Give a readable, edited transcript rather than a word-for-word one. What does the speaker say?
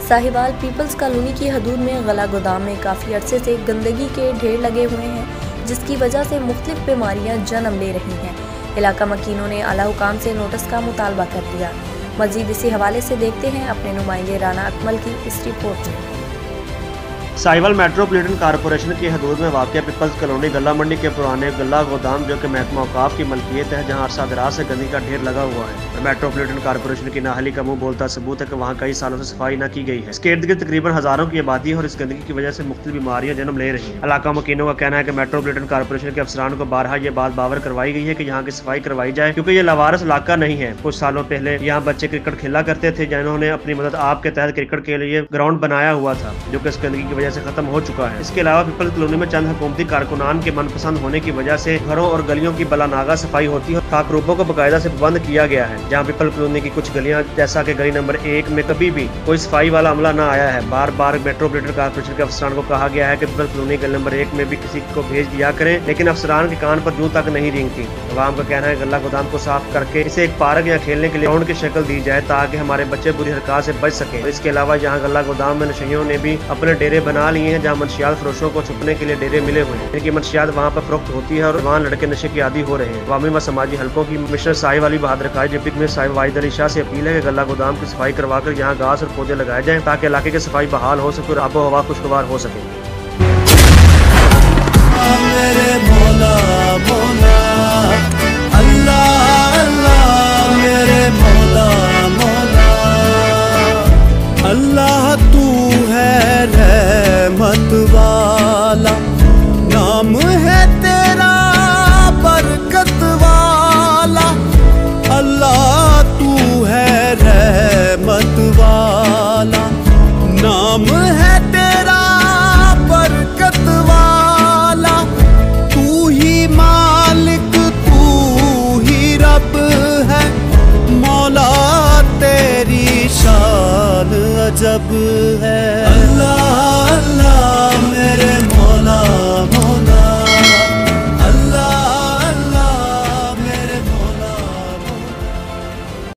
Sahiwal peoples colony की हदूद में गला गोदाम में काफ़ी अरसे से गंदगी के ढेर लगे हुए हैं, जिसकी वजह से मुख्तलिफ बीमारियां जन्म ले रही हैं। इलाका मकीनों ने आला हुकाम से नोटिस का मुतालबा कर दिया। मजीद इसी हवाले से देखते हैं अपने नुमाइंदे राना अकमल की इस रिपोर्ट में। साहिवाल मेट्रोपॉलिटन कॉरपोरेशन की हदूद में वाक़ पीपल्स कॉलोनी गला मंडी के पुराने गला गोदाम जो कि महकमा औकाफ की मलकियत है, जहाँ अरसा दराज से गंदगी का ढेर लगा हुआ है। मेट्रोपॉलिटन कॉरपोरेशन की नाअहली का मुंह बोलता सबूत है कि वहाँ कई सालों से सफाई न की गई है। इसके इर्द गिर्द तकरीबन हजारों की आबादी है और इस गंदगी की वजह से मुख्तलिफ बीमारियां जन्म ले रही हैं। इलाका मकीनों का कहना है कि मेट्रोपॉलिटन कॉरपोरेशन के अफसरान को बारहा ये बात बावर करवाई गई है कि यहाँ की सफाई करवाई जाए, क्योंकि ये लवारस इलाका नहीं है। कुछ सालों पहले यहाँ बच्चे क्रिकेट खेला करते थे, जिन्होंने अपनी मदद आप के तहत क्रिकेट के लिए ग्राउंड बनाया हुआ था, जो कि इस गंदगी की वजह से खत्म हो चुका है। इसके अलावा पीपल्स कॉलोनी में चंद हुकूमती कारकुनान के मनपसंद होने की वजह से घरों और गलियों की बलानागा सफाई होती है। खाकरूपों को बाकायदा से बंद किया गया है। जहाँ पीपल्स कॉलोनी की कुछ गलियां जैसा कि गली नंबर 1 में कभी भी कोई सफाई वाला अमला न आया है। बार बार मेट्रोपॉलिटन कॉर्पोरेशन के अफसरान को कहा गया है कि पीपल्स कॉलोनी गली नंबर 1 में भी किसी को भेज दिया करें, लेकिन अफसरान के कान पर जूं तक नहीं रेंगती। अवाम का कहना है गला गोदाम को साफ करके इसे एक पार्क या खेलने के लिए ग्राउंड की शक्ल दी जाए, ताकि हमारे बच्चे बुरी हरकत से बच सके। इसके अलावा यहाँ गला गोदाम में नशइयों ने भी अपने डेरे बना लिए हैं, जहाँ मंशियात फरोशों को छुपने के लिए डेरे मिले हुए हैं। इनकी मंशियात वहाँ पर फरोख्त होती है और वहाँ लड़के नशे की आदी हो रहे हैं। अवामी व समाजी हलकों की मिशनर साहिब अली बहादुर खाई डिप्टी कमिश्नर साहिब वाहिद अली शाह से अपील है कि गला गोदाम की सफाई करवाकर यहाँ घास और पौधे लगाए जाएं, ताकि इलाके की सफाई बहाल हो सके और आबो हवा खुशगवार हो सके। मेरे मौला मौला अल्लाह अल्लाह, मेरे मौला मौला अल्लाह, तू है रहमत वाला, नाम है तेरा बरकत वाला। अल्लाह तू है रहमत वाला, नाम है तेरा बरकत वाला। तू ही मालिक तू ही रब है, मौला तेरी शान अजब है।